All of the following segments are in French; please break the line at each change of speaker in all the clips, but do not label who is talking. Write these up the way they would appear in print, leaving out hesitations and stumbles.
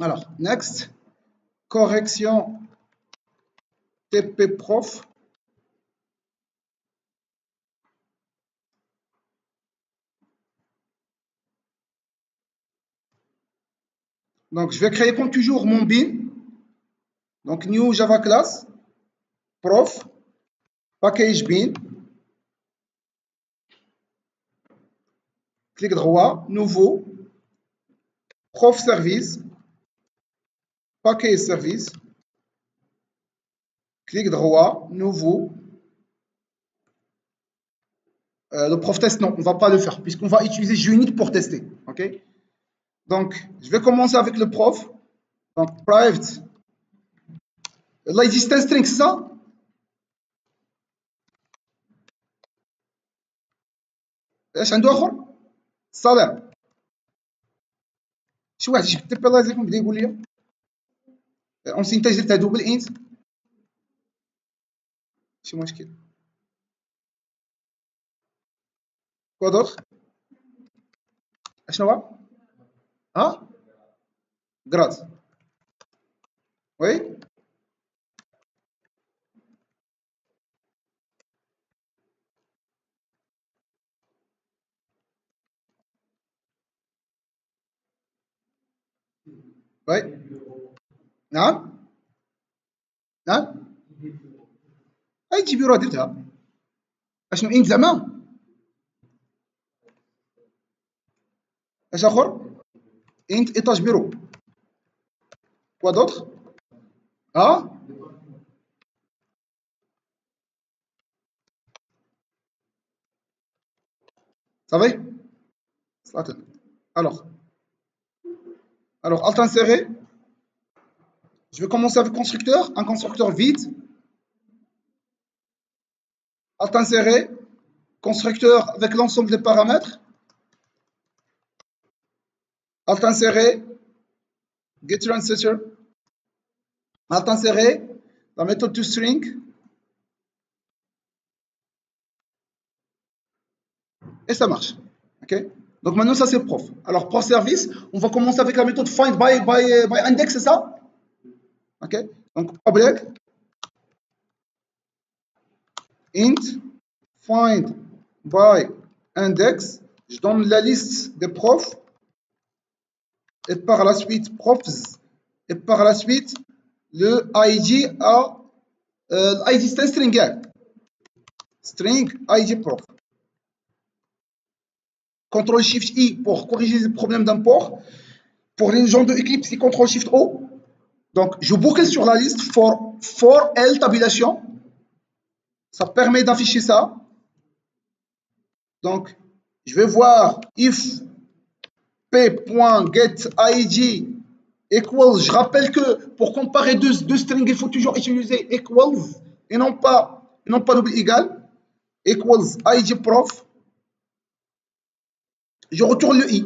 Alors, next, correction TP prof. Donc, je vais créer comme toujours mon bin. Donc, new Java class, prof, package bin. Clic droit, nouveau, prof service, package service. Clic droit, nouveau. Le prof test, non, on ne va pas le faire puisqu'on va utiliser JUnit pour tester. Ok. Donc, je vais commencer avec le prof. Donc, private. l'id string, c'est ça? ايش عنده اخر؟ صالح. شي واحد يجيب التيب الله يجزيكم بدا يقول لي اون سينتاج درتها دوبل انت شي مشكل. كوا دوطخ؟ اشنو هو؟ ها؟ جراد. وي. وي. نعم؟ نعم؟ اي جي بيرو درتها. اشنو انت زعما؟ اش اخر؟ انت ايطاج بيرو. كوا دوطخ؟ ها؟ صافي؟ صافي. Alors, alt inséré. Je vais commencer avec constructeur, un constructeur vide. Alt inséré, constructeur avec l'ensemble des paramètres. Alt inséré, getTransitor. Alt inséré, la méthode toString. Et ça marche. Ok. Donc maintenant, ça c'est prof. Alors, prof service, on va commencer avec la méthode find by index, c'est ça? Ok. Donc, public int find by index. Je donne la liste des profs. Et par la suite, profs. Et par la suite, le ID à l'ID c'est string. String ID prof. CTRL SHIFT I pour corriger les problèmes d'import. Pour les gens de Eclipse, c'est CTRL SHIFT O. Donc, je boucle sur la liste for L tabulation. Ça permet d'afficher ça. Donc, je vais voir if p.getID equals. Je rappelle que pour comparer deux strings, il faut toujours utiliser equals et non pas double égal. Equals ID prof. Je retourne le i.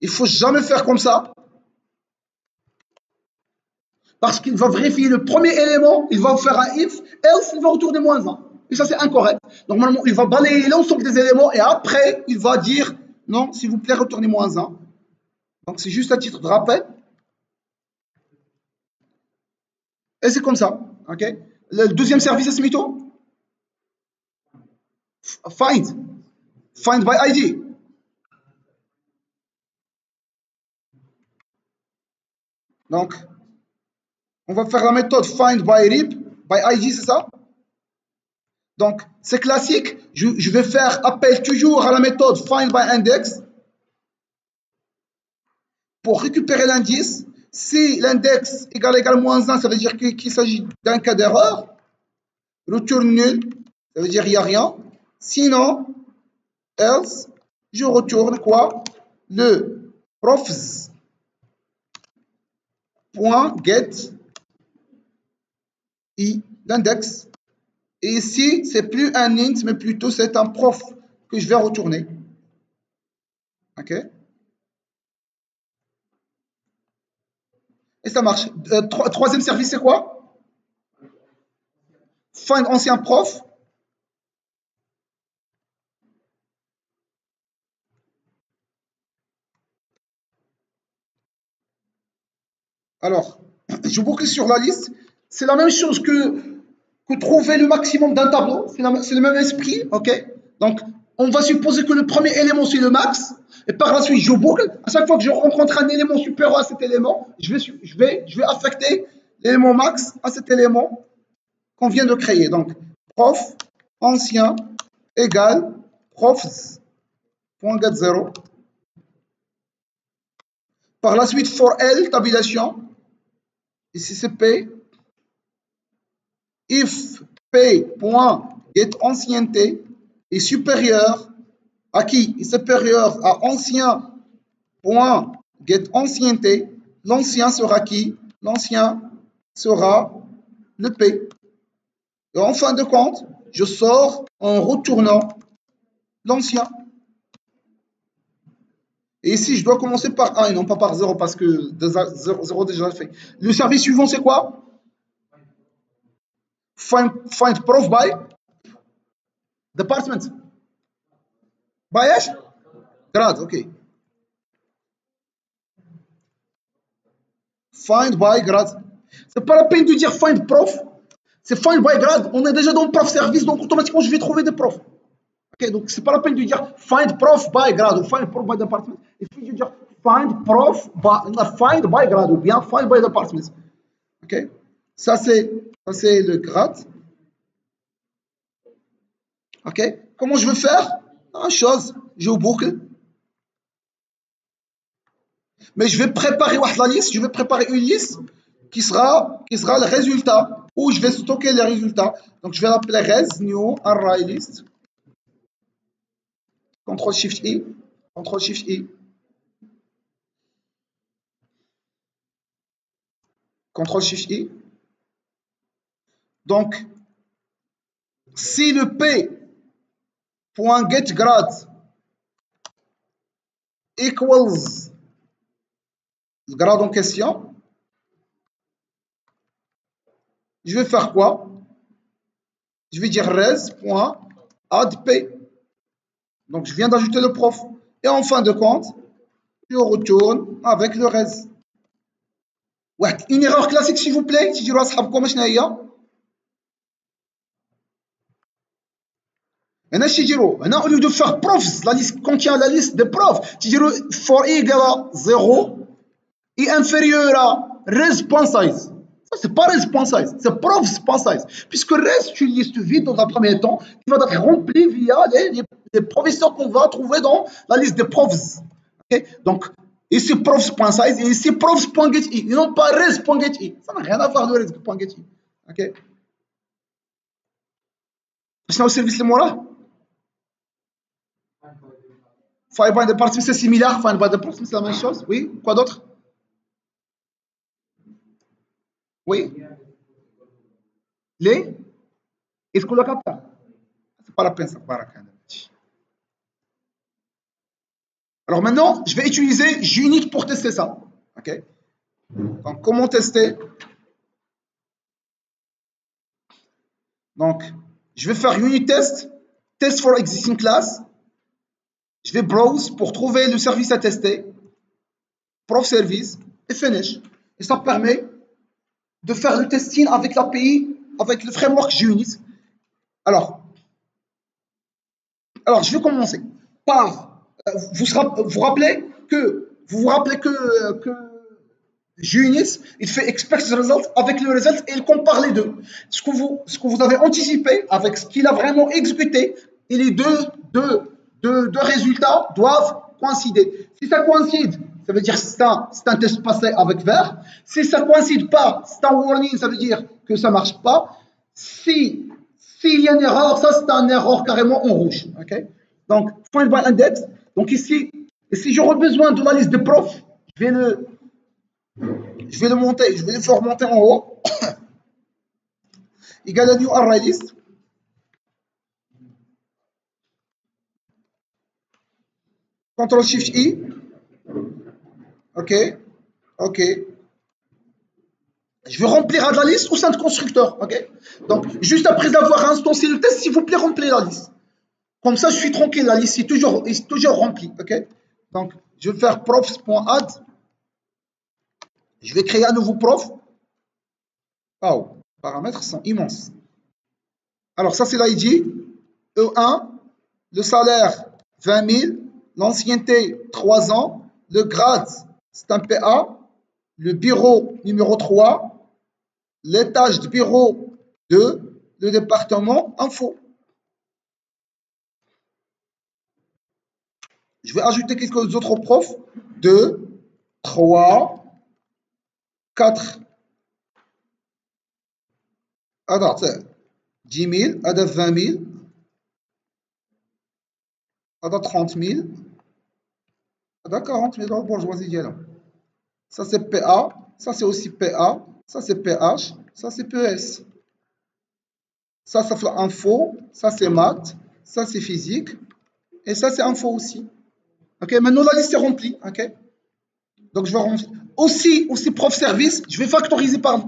Il ne faut jamais faire comme ça. Parce qu'il va vérifier le premier élément, il va faire un if, else il va retourner -1. Et ça, c'est incorrect. Normalement, il va balayer l'ensemble des éléments et après, il va dire non, s'il vous plaît, retournez -1. Donc, c'est juste à titre de rappel. Et c'est comme ça. Ok. Le deuxième service, c'est Smito. Find by ID. Donc, on va faire la méthode find by rib, by ID, c'est ça? Donc, c'est classique. Je vais faire appel toujours à la méthode find by index pour récupérer l'indice. Si l'index égale -1, ça veut dire qu'il s'agit d'un cas d'erreur. Retourne nul, ça veut dire qu'il n'y a rien. Sinon, else, je retourne quoi? Le profs.get i l'index. Et ici, c'est plus un int, mais plutôt c'est un prof que je vais retourner. Ok. Et ça marche. Troisième service, c'est quoi? Find ancien prof. Alors, je boucle sur la liste. C'est la même chose que trouver le maximum d'un tableau. C'est le même esprit, ok? Donc, on va supposer que le premier élément, c'est le max. Et par la suite, je boucle. À chaque fois que je rencontre un élément supérieur à cet élément, je vais affecter l'élément max à cet élément qu'on vient de créer. Donc, prof ancien égale profs.get0. Par la suite, for L, tabulation. Ici, c'est P. If P.getAncienneté est supérieur à qui? Est supérieur à ancien.getAncienneté. L'ancien sera qui? L'ancien sera le P. Et en fin de compte, je sors en retournant l'ancien. Et ici, je dois commencer par 1 et non pas par 0 parce que 0 déjà fait. Le service suivant, c'est quoi? Find prof by department. By ايش؟ grade, ok. Find by grade. C'est pas la peine de dire find prof. C'est find by grade. On est déjà dans prof service, donc automatiquement, je vais trouver des profs. Ok, donc c'est pas la peine de dire find prof by grade ou find prof by department. Il suffit de dire find by grade ou bien find by department. Ok, ça c'est le grade. Ok, comment je vais faire? Une chose, je boucle. Mais je vais préparer la liste, je vais préparer une liste qui sera le résultat, où je vais stocker les résultats. Donc je vais l'appeler res new array list. CTRL SHIFT I, CTRL SHIFT I, CTRL SHIFT I. Donc si le p.getGrad equals le grade en question, je vais faire quoi? Je vais dire res.addP. Donc je viens d'ajouter le prof. Et en fin de compte, je retourne avec le res. Une erreur classique s'il vous plaît, si je dois savoir comment je n'ai pas. Maintenant, au lieu de faire profs, la liste contient la liste des profs. For i égale à 0 et inférieur à res.size. Ça, c'est pas res.size, c'est profs.size. Puisque res, c'est une liste vide dans un premier temps qui va être remplie via les professeurs qu'on va trouver dans la liste des profs. Okay? Donc, ici profs.size et ici profs.getI. Et non pas res.getI. Ça n'a rien à voir de res.getI. Ok? C'est au service le là. Find by department, c'est similaire. Find by department, c'est la même chose. Oui. Quoi d'autre? Oui. Les? Est-ce qu'on le capte? C'est pas la peine, ça. Alors maintenant, je vais utiliser Junit pour tester ça. Ok. Donc, comment tester? Donc, je vais faire unit test, test for existing class. Je vais browse pour trouver le service à tester, prof service et finish. Et ça permet de faire le testing avec l'API, avec le framework Junit. Alors, je vais commencer par vous vous rappelez que Junit, il fait expect result avec le result et il compare les deux. Ce que vous avez anticipé avec ce qu'il a vraiment exécuté, et les deux résultats doivent coïncider. Si ça coïncide, ça veut dire que c'est un test passé avec vert. Si ça ne coïncide pas, c'est un warning, ça veut dire que ça ne marche pas. S'il y a une erreur, ça c'est un erreur carrément en rouge. Okay? Donc, find by index. Donc ici, si j'aurais besoin de la liste de profs, je vais le monter, je vais le faire monter en haut. Égal à new array list. CTRL SHIFT I. OK. OK. Je vais remplir la liste au sein de constructeur. OK. Donc, juste après avoir instancié le test, s'il vous plaît, remplissez la liste. Comme ça, je suis tranquille. La liste est toujours remplie. OK. Donc, je vais faire profs.add Je vais créer un nouveau prof. Oh, les paramètres sont immenses. Alors, ça, c'est l'ID. E1, le salaire, 20 000. L'ancienneté, 3 ans. Le grade, c'est un PA. Le bureau, numéro 3. L'étage de bureau, 2. Le département, info. Je vais ajouter quelques autres profs. 2, 3, 4. Attends, 10 000, هذا 20 000, هذا 30 000, هذا 40 000 euros bourgeoisie ديالهم. Ça c'est PA, ça c'est aussi PA, ça c'est PH, ça c'est PS. Ça fait info, ça c'est maths, ça c'est physique, et ça c'est info aussi. Ok, maintenant la liste est remplie. Ok, donc je vais remplir. Aussi prof service, je vais factoriser par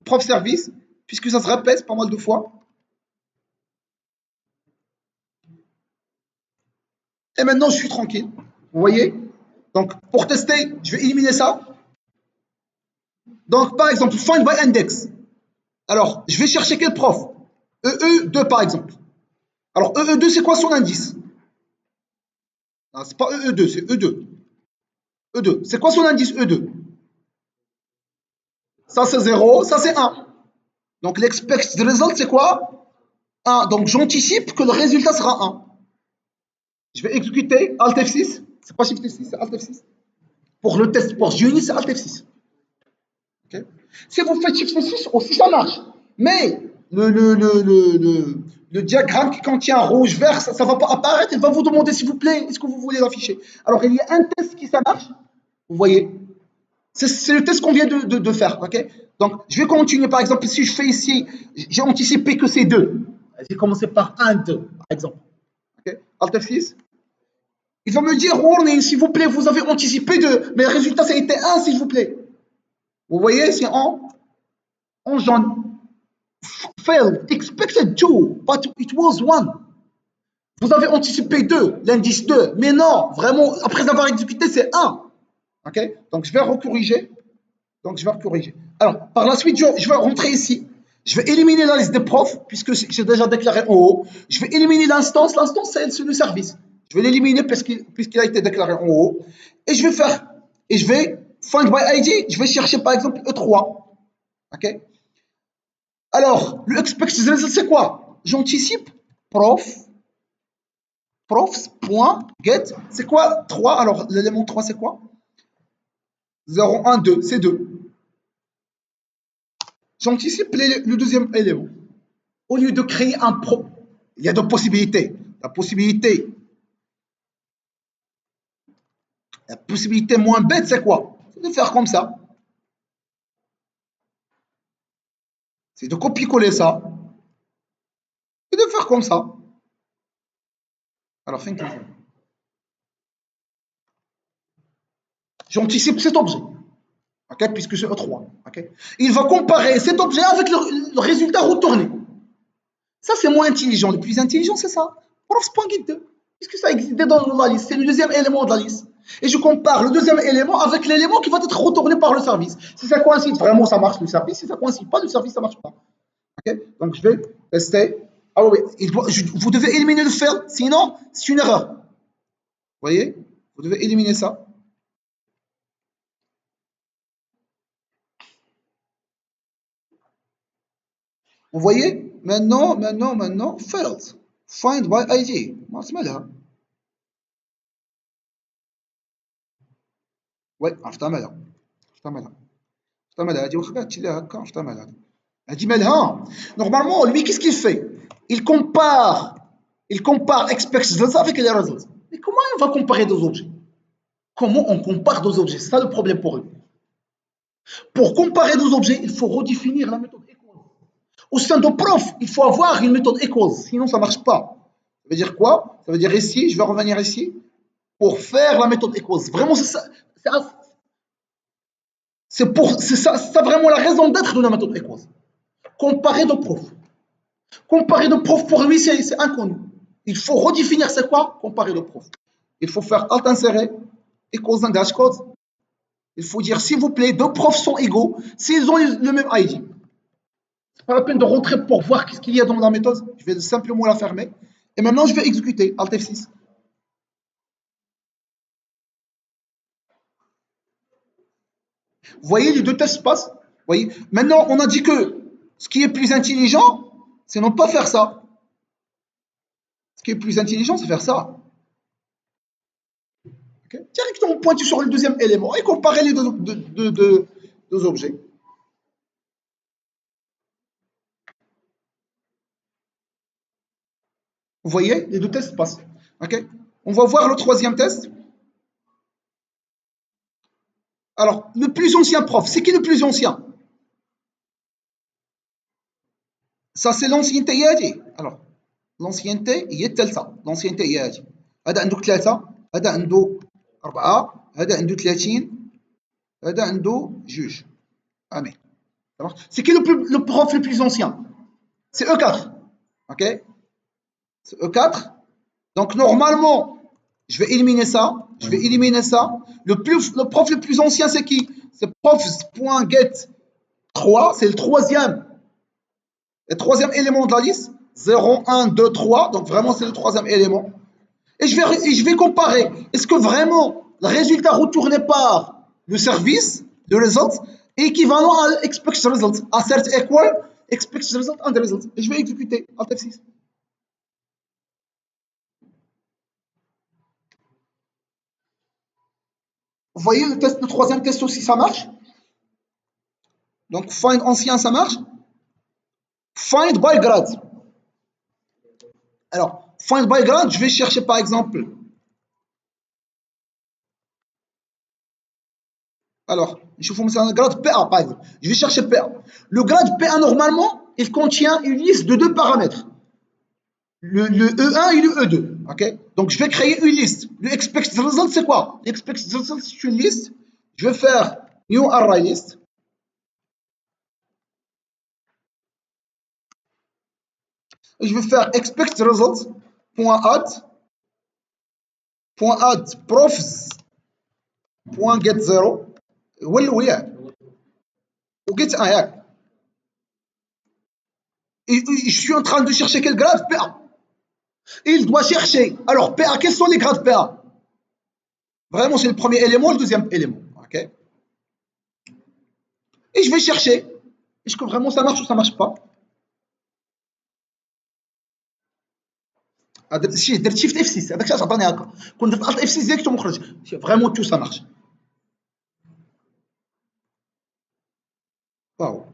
prof service, puisque ça se répète pas mal de fois. Et maintenant, je suis tranquille. Vous voyez? Donc, pour tester, je vais éliminer ça. Donc, par exemple, find by index. Alors, je vais chercher quel prof? EE2, par exemple. Alors, EE2, c'est quoi son indice? Ce n'est pas EE2, c'est E2. E2. C'est quoi son indice E2? Ça, c'est 0, ça, c'est 1. Donc, l'expected result, c'est quoi? 1. Donc, j'anticipe que le résultat sera 1. Je vais exécuter Alt F6. C'est pas Shift F6, c'est Alt F6. Pour le test pour Unit, c'est Alt F6. Okay. Si vous faites Shift F6, aussi ça marche. Mais le diagramme qui contient rouge, vert, ça ne va pas apparaître. Il va vous demander, s'il vous plaît, est-ce que vous voulez l'afficher? Alors, il y a un test qui ça marche. Vous voyez? C'est le test qu'on vient de faire. Okay. Donc, je vais continuer. Par exemple, si je fais ici, j'ai anticipé que c'est 2. J'ai commencé par 1, 2, par exemple. Okay. Alt F6. Il va me dire, warning, s'il vous plaît, vous avez anticipé 2, mais le résultat, ça a été 1, s'il vous plaît. Vous voyez, c'est en jaune. Failed, expected 2, but it was 1. Vous avez anticipé 2, l'indice 2, mais non, vraiment, après avoir exécuté, c'est 1. Ok, donc je vais recorriger. Alors, par la suite, je vais rentrer ici. Je vais éliminer la liste des profs, puisque j'ai déjà déclaré en haut. Je vais éliminer l'instance. L'instance, c'est le service. Je vais l'éliminer puisqu'il a été déclaré en haut. Et je vais find by ID. Je vais chercher par exemple E3. Ok. Alors, le expected result, c'est quoi? J'anticipe profs.get. C'est quoi 3? Alors, l'élément 3, c'est quoi? 0, 1, 2, c'est 2. J'anticipe le deuxième élément. Au lieu de créer un pro, il y a deux possibilités. La possibilité moins bête, c'est quoi? C'est de faire comme ça. C'est de copier-coller ça et de faire comme ça. Alors, fin j'anticipe cet objet, okay, puisque c'est E3. Okay. Il va comparer cet objet avec le résultat retourné. Ça, c'est moins intelligent. Le plus intelligent, c'est ça. Profs.get2. Puisque ça existe dans la liste. C'est le deuxième élément de la liste. Et je compare le deuxième élément avec l'élément qui va être retourné par le service. Si ça coïncide, vraiment, ça marche le service. Si ça ne coïncide pas, le service, ça ne marche pas. Okay. Donc, je vais tester. Ah oui, vous devez éliminer le fail, sinon, c'est une erreur. Vous voyez? Vous devez éliminer ça. Vous voyez? Maintenant, failed. Find by ID. ما اسمها وي عرفت مالها هادي واخا هادشي اللي هكا عرفت مالها هادي مالها. Normalement, lui, qu'est-ce qu'il fait? Il compare expected results avec les results. Mais comment on va comparer deux objets? Comment on compare deux objets? C'est ça le problème pour eux. Pour comparer deux objets, il faut redéfinir la méthode equals. Au sein de prof, il faut avoir une méthode equals, sinon ça ne marche pas. Ça veut dire quoi? Ça veut dire ici, je vais revenir ici, pour faire la méthode equals. Vraiment, c'est ça. C'est ça vraiment la raison d'être de la méthode equals. Comparer de prof. Comparer de prof, pour lui, c'est inconnu. Il faut redéfinir c'est quoi comparer de prof. Il faut faire alt insérer equals langage code. Il faut dire, s'il vous plaît, deux profs sont égaux s'ils ont le même ID. C'est pas la peine de rentrer pour voir ce qu'il y a dans la méthode. Je vais simplement la fermer. Et maintenant, je vais exécuter Alt F6. Vous voyez, les deux tests passent. Vous voyez, maintenant, on a dit que ce qui est plus intelligent, c'est non pas faire ça. Ce qui est plus intelligent, c'est faire ça. Okay. Directement pointu sur le deuxième élément et comparer les deux objets. Vous voyez, les deux tests passent. Okay. On va voir le troisième test. Alors, le plus ancien prof, c'est qui le plus ancien? Ça, c'est l'ancienneté ياجي. Alors, l'ancienneté هي الثالثة. l'ancienneté ياجي. هذا عنده 3 هذا عنده 4 هذا عنده 30 هذا عنده 2 امين. C'est qui le prof le plus ancien? C'est E4. OK? C'est E4. Donc, normalement, je vais éliminer ça. Je vais éliminer ça. Le prof le plus ancien, c'est qui? C'est prof.get 3. C'est le troisième élément de la liste. 0, 1, 2, 3. Donc, vraiment, c'est le troisième élément. Et je vais comparer. Est-ce que vraiment le résultat retourné par le service, le result, est équivalent à l'expected result, assert equal, expected result and result. Et je vais exécuter Alt F6. Vous voyez le troisième test aussi, ça marche. Donc, find ancien, ça marche. Find by grade. Alors, find by grade, je vais chercher par exemple. Alors, je vous montre un grade PA par exemple. Je vais chercher PA. Le grade PA, normalement, il contient une liste de 2 paramètres. Le E1 et le E2. Okay. Donc, je vais créer une liste. Le expected result, c'est quoi? L'expected result, c'est une liste. Je vais faire new array list. Et je vais faire expected result .add profs .get 0 وياك وget ياك. Et je suis en train de chercher quel grade? PA. Il doit chercher. Alors, PA, quels sont les grades PA? Vraiment, c'est le premier élément, le deuxième élément. Okay. Et je vais chercher. Est-ce que vraiment ça marche ou ça ne marche pas? درت شي درت شيفت اف 6 هذاك الشيء عطاني هكا كون درت الت اف 6 ديريكتوم خرج فريمون تو سا مارش واو